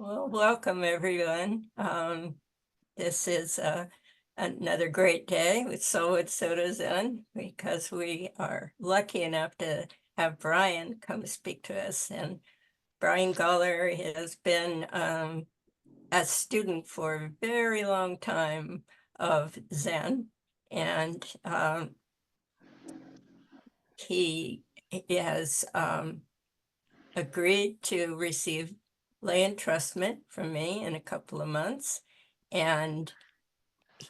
Well, welcome everyone. This is another great day with Soda Zen because we are lucky enough to have Brian come speak to us. And Brian Goller has been a student for a very long time of Zen, and he has agreed to receive lay entrustment from me in a couple of months. And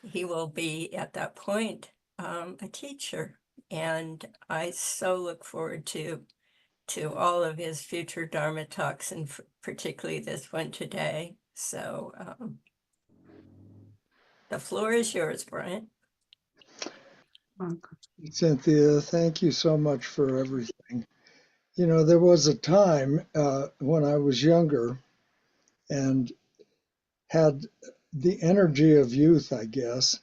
he will be at that point a teacher. And I so look forward to all of his future Dharma talks, and particularly this one today. So the floor is yours, Brian. Cynthia, thank you so much for everything. You know, there was a time when I was younger and had the energy of youth, I guess,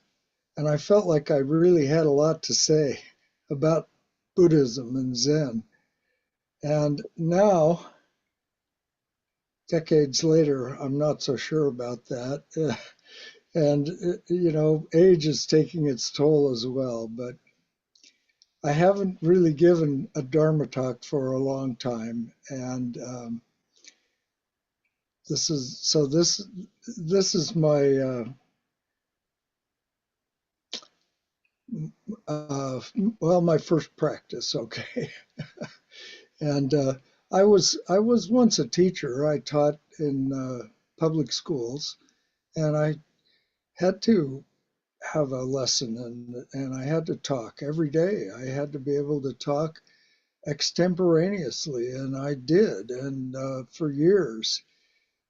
and I felt like I really had a lot to say about Buddhism and Zen. And now, decades later, I'm not so sure about that. And, you know, age is taking its toll as well. But I haven't really given a Dharma talk for a long time. And this is my my first practice. Okay. And I was once a teacher. I taught in public schools, and I had to have a lesson, and I had to talk every day. I had to be able to talk extemporaneously, and I did, and for years,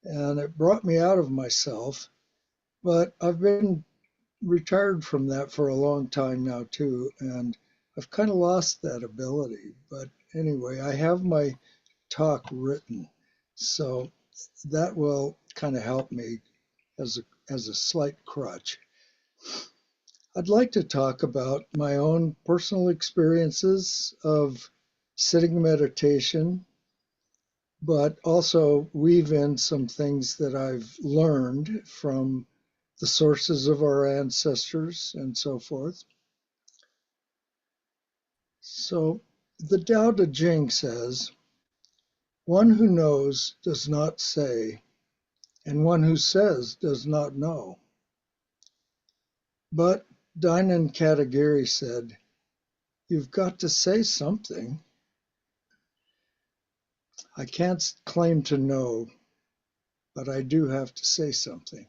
and it brought me out of myself. But I've been retired from that for a long time now too, and I've kind of lost that ability. But anyway, I have my talk written, so that will kind of help me as a slight crutch. I'd like to talk about my own personal experiences of sitting meditation, but also weave in some things that I've learned from the sources of our ancestors and so forth. So the Tao Te Ching says, one who knows does not say, and one who says does not know. But Dinan Katagiri said, you've got to say something. I can't claim to know, but I do have to say something.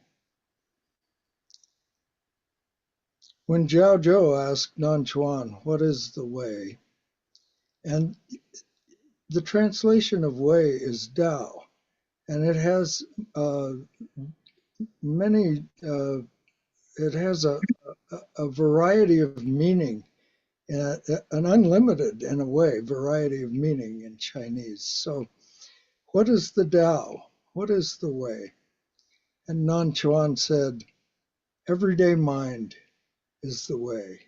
When Jiao Zhou asked Nan Chuan, what is the way? And the translation of way is Tao, and it has many, it has a variety of meaning, an unlimited, in a way, variety of meaning in Chinese. So what is the Tao? What is the way? And Nan Chuan said, everyday mind is the way.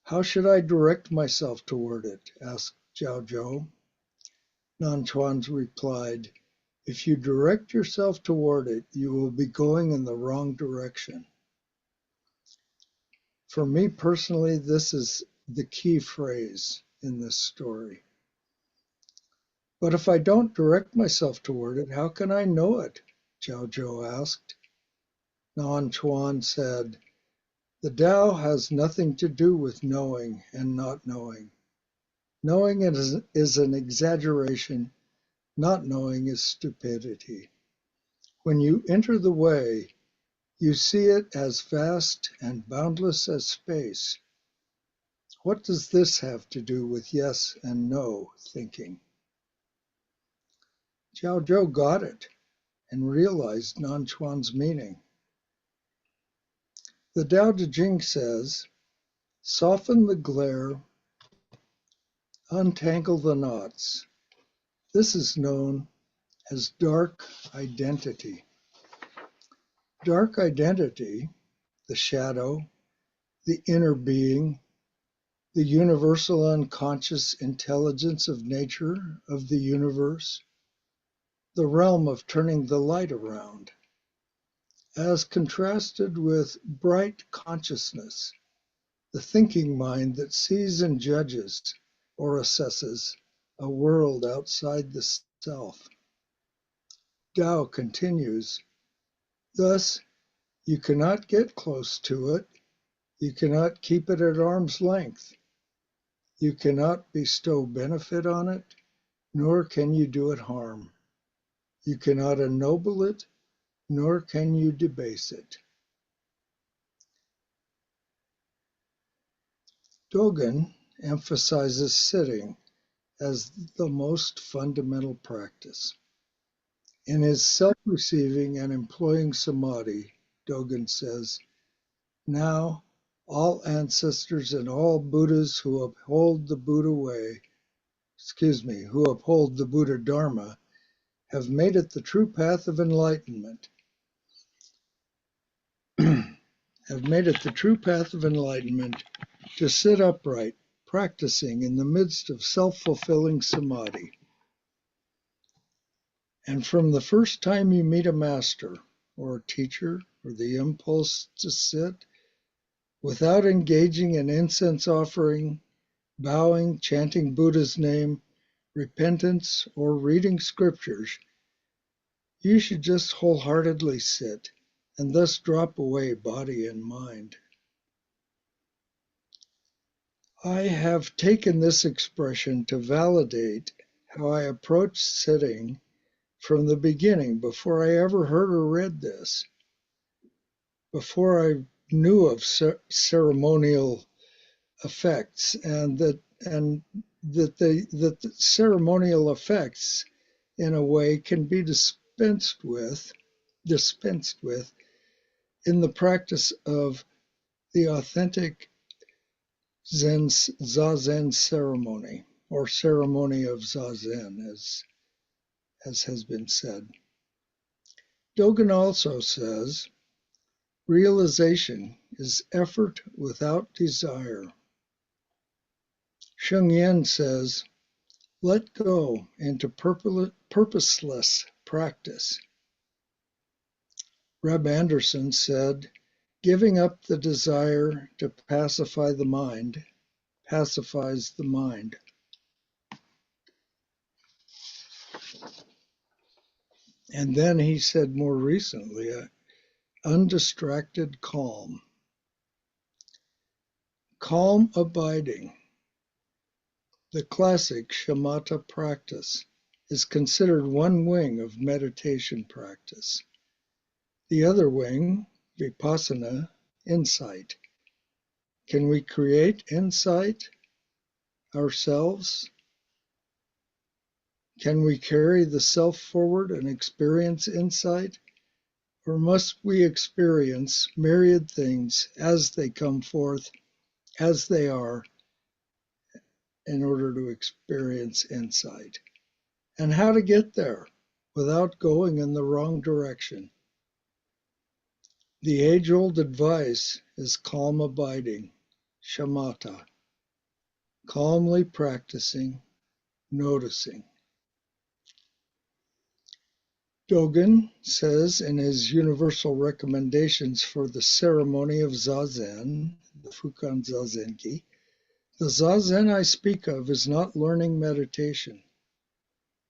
How should I direct myself toward it? Asked Jiao Zhou. Nan Chuan replied, if you direct yourself toward it, you will be going in the wrong direction. For me personally, this is the key phrase in this story. But if I don't direct myself toward it, how can I know it? Jiao Zhou asked. Nan Chuan said, the Tao has nothing to do with knowing and not knowing. Knowing is an exaggeration, not knowing is stupidity. When you enter the way, you see it as vast and boundless as space. What does this have to do with yes and no thinking? Jiao Zhou got it and realized Nan Chuan's meaning. The Tao Te Ching says, soften the glare, untangle the knots. This is known as dark identity. Dark identity, the shadow, the inner being, the universal unconscious intelligence of nature, of the universe, the realm of turning the light around, as contrasted with bright consciousness, the thinking mind that sees and judges or assesses a world outside the self. Tao continues, thus, you cannot get close to it, you cannot keep it at arm's length, you cannot bestow benefit on it, nor can you do it harm. You cannot ennoble it, nor can you debase it. Dogen emphasizes sitting as the most fundamental practice. In his self-receiving and employing samadhi, Dogen says, now all ancestors and all Buddhas who uphold the Buddha way, who uphold the Buddha Dharma, have made it the true path of enlightenment. Have made it the true path of enlightenment to sit upright, practicing in the midst of self-fulfilling samadhi. And from the first time you meet a master or a teacher or the impulse to sit, without engaging in incense offering, bowing, chanting Buddha's name, repentance, or reading scriptures, you should just wholeheartedly sit and thus drop away body and mind. I have taken this expression to validate how I approached sitting from the beginning, before I ever heard or read this, before I knew of ceremonial effects, and that the ceremonial effects in a way can be dispensed with in the practice of the authentic Zazen ceremony, or ceremony of Zazen, as has been said. Dogen also says, realization is effort without desire. Sheng Yen says, let go into purposeless practice. Reb Anderson said, giving up the desire to pacify the mind pacifies the mind. And then he said more recently, undistracted calm. Calm abiding. The classic shamatha practice is considered one wing of meditation practice. The other wing, vipassana, insight. Can we create insight ourselves? Can we carry the self forward and experience insight? Or must we experience myriad things as they come forth, as they are, in order to experience insight? And how to get there without going in the wrong direction? The age-old advice is calm abiding, shamatha, calmly practicing, noticing. Dogen says in his universal recommendations for the ceremony of Zazen, the Fukan Zazenki, the Zazen I speak of is not learning meditation,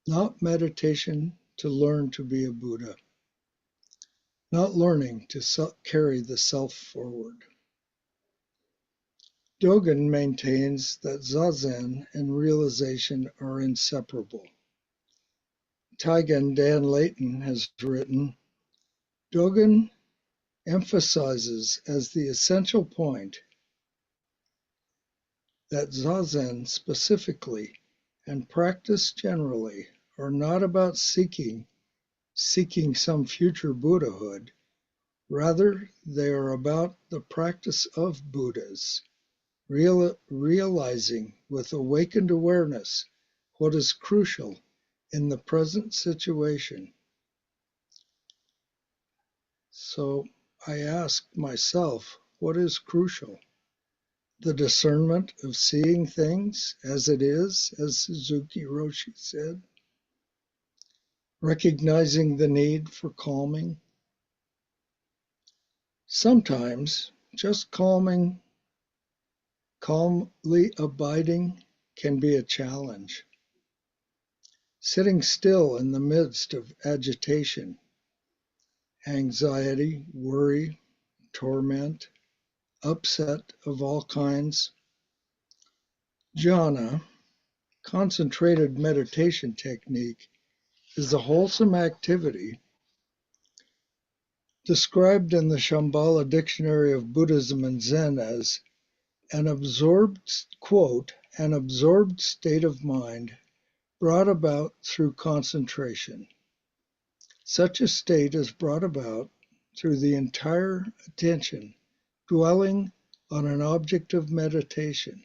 not meditation to learn to be a Buddha, not learning to carry the self forward. Dogen maintains that Zazen and realization are inseparable. Taigen Dan Layton has written, Dogen emphasizes as the essential point that Zazen specifically and practice generally are not about seeking some future Buddhahood. Rather, they are about the practice of Buddhas, realizing with awakened awareness what is crucial in the present situation. So I asked myself, what is crucial? The discernment of seeing things as it is, as Suzuki Roshi said, recognizing the need for calming. Sometimes just calmly abiding can be a challenge. Sitting still in the midst of agitation, anxiety, worry, torment, upset of all kinds. Jhana, concentrated meditation technique, is a wholesome activity described in the Shambhala Dictionary of Buddhism and Zen as an absorbed, quote, an absorbed state of mind brought about through concentration. Such a state is brought about through the entire attention dwelling on an object of meditation.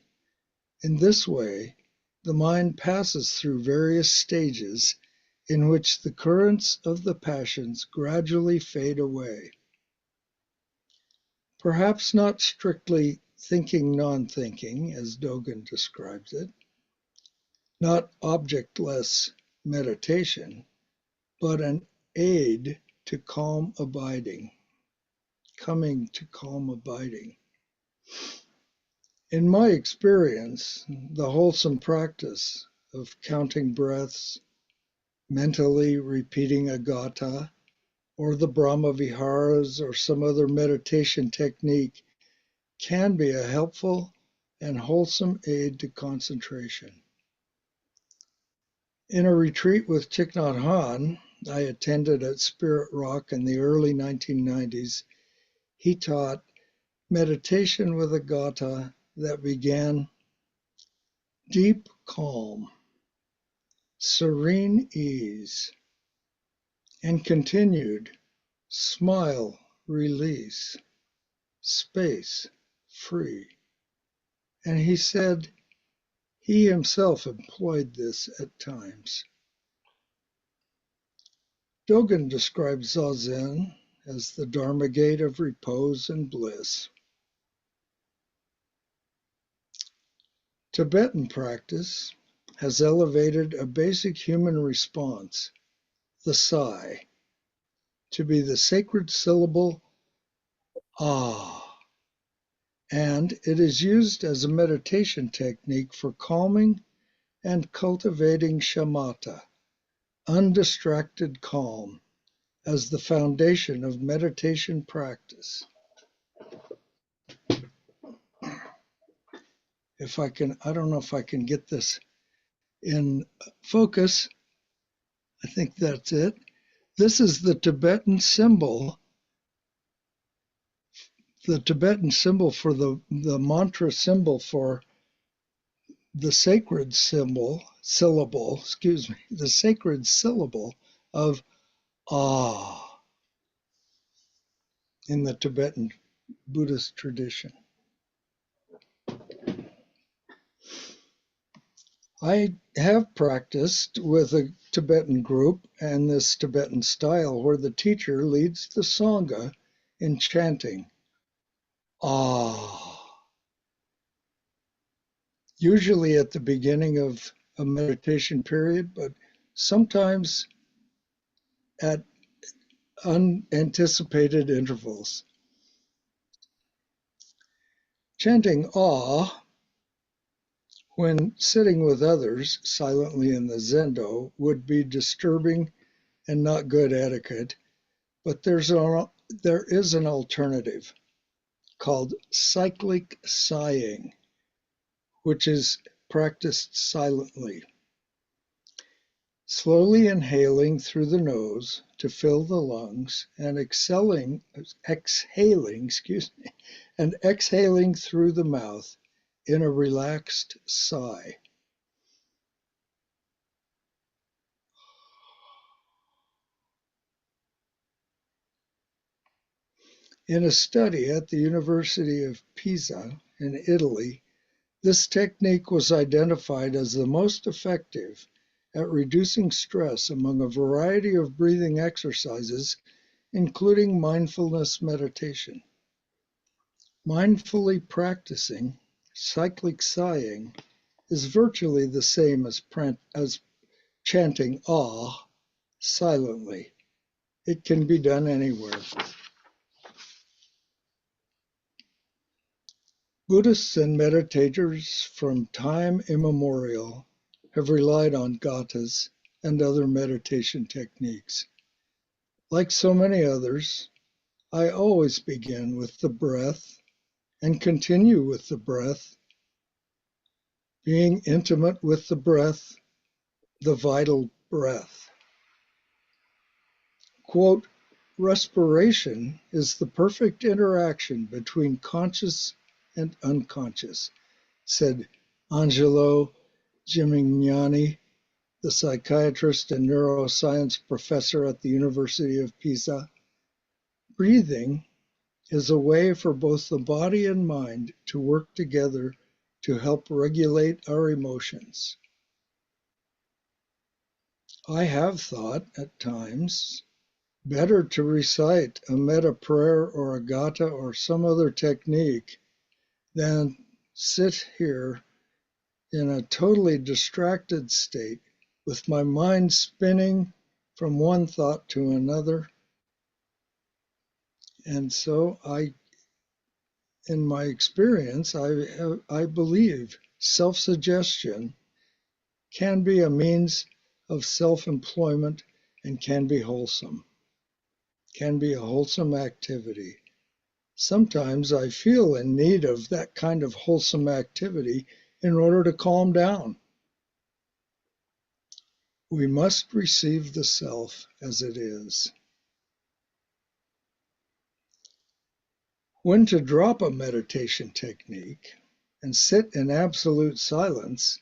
In this way, the mind passes through various stages in which the currents of the passions gradually fade away. Perhaps not strictly thinking non-thinking, as Dogen describes it, not objectless meditation, but an aid to calm abiding, coming to calm abiding. In my experience, the wholesome practice of counting breaths, mentally repeating a gatha, or the Brahma Viharas or some other meditation technique can be a helpful and wholesome aid to concentration. In a retreat with Thich Nhat Hanh I attended at Spirit Rock in the early 1990s, he taught meditation with a gatha that began deep calm, serene ease, and continued smile, release, space, free. And he said he himself employed this at times. Dogen describes Zazen as the Dharma gate of repose and bliss. Tibetan practice has elevated a basic human response, the sigh, to be the sacred syllable ah, and it is used as a meditation technique for calming and cultivating shamatha, undistracted calm, as the foundation of meditation practice. I don't know if I can get this in focus. I think that's it. This is the Tibetan symbol for the mantra symbol for the sacred the sacred syllable of ah in the Tibetan Buddhist tradition. I have practiced with a Tibetan group and this Tibetan style where the teacher leads the Sangha in chanting ah, usually at the beginning of a meditation period, but sometimes at unanticipated intervals. Chanting ah when sitting with others silently in the zendo would be disturbing and not good etiquette, but there is an alternative called cyclic sighing, which is practiced silently. Slowly inhaling through the nose to fill the lungs and exhaling, and exhaling through the mouth in a relaxed sigh. In a study at the University of Pisa in Italy, this technique was identified as the most effective at reducing stress among a variety of breathing exercises, including mindfulness meditation. Mindfully practicing cyclic sighing is virtually the same as chanting ah silently. It can be done anywhere. Buddhists and meditators from time immemorial have relied on gathas and other meditation techniques. Like so many others, I always begin with the breath and continue with the breath, being intimate with the breath, the vital breath. Quote, respiration is the perfect interaction between conscious and unconscious, said Angelo Gimignani, the psychiatrist and neuroscience professor at the University of Pisa. Breathing is a way for both the body and mind to work together to help regulate our emotions. I have thought at times better to recite a metta prayer or a gatha or some other technique than sit here in a totally distracted state with my mind spinning from one thought to another. And so in my experience, I believe self-suggestion can be a means of self-employment and can be a wholesome activity. Sometimes I feel in need of that kind of wholesome activity in order to calm down. We must receive the self as it is. When to drop a meditation technique and sit in absolute silence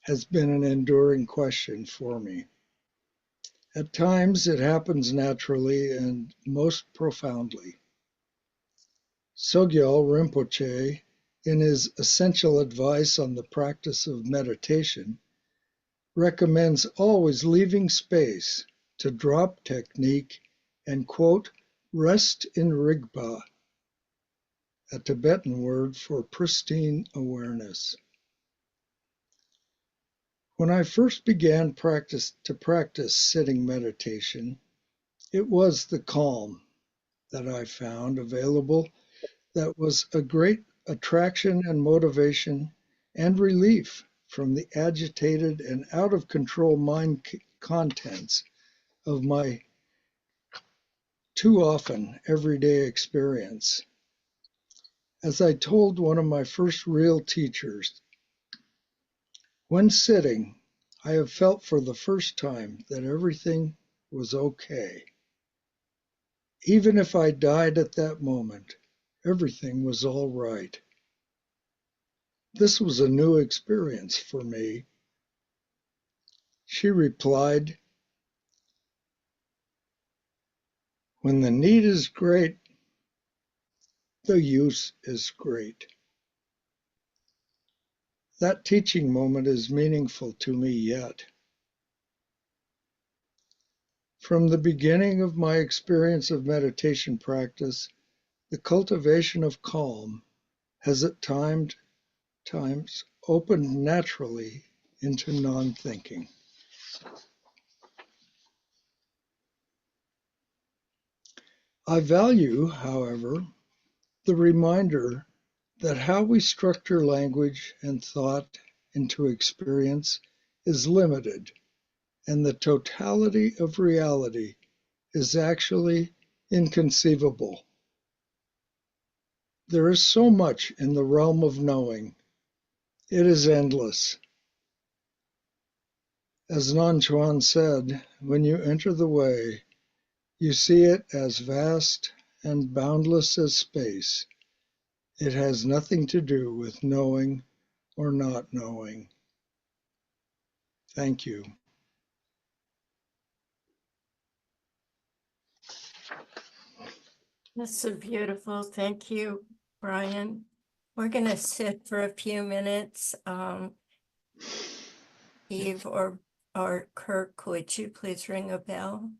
has been an enduring question for me. At times it happens naturally and most profoundly. Sogyal Rinpoche, in his essential advice on the practice of meditation, recommends always leaving space to drop technique and, quote, rest in Rigpa, a Tibetan word for pristine awareness. When I first began to practice sitting meditation, it was the calm that I found available that was a great attraction and motivation and relief from the agitated and out of control mind contents of my too often everyday experience. As I told one of my first real teachers, when sitting, I have felt for the first time that everything was okay. Even if I died at that moment, everything was all right. This was a new experience for me. She replied, when the need is great, the use is great. That teaching moment is meaningful to me yet. From the beginning of my experience of meditation practice, the cultivation of calm has at times opened naturally into non-thinking. I value, however, the reminder that how we structure language and thought into experience is limited, and the totality of reality is actually inconceivable. There is so much in the realm of knowing. It is endless. As Nan Chuan said, when you enter the way, you see it as vast and boundless as space. It has nothing to do with knowing or not knowing. Thank you. That's so beautiful. Thank you, Brian. We're going to sit for a few minutes. Eve or Kirk, would you please ring a bell?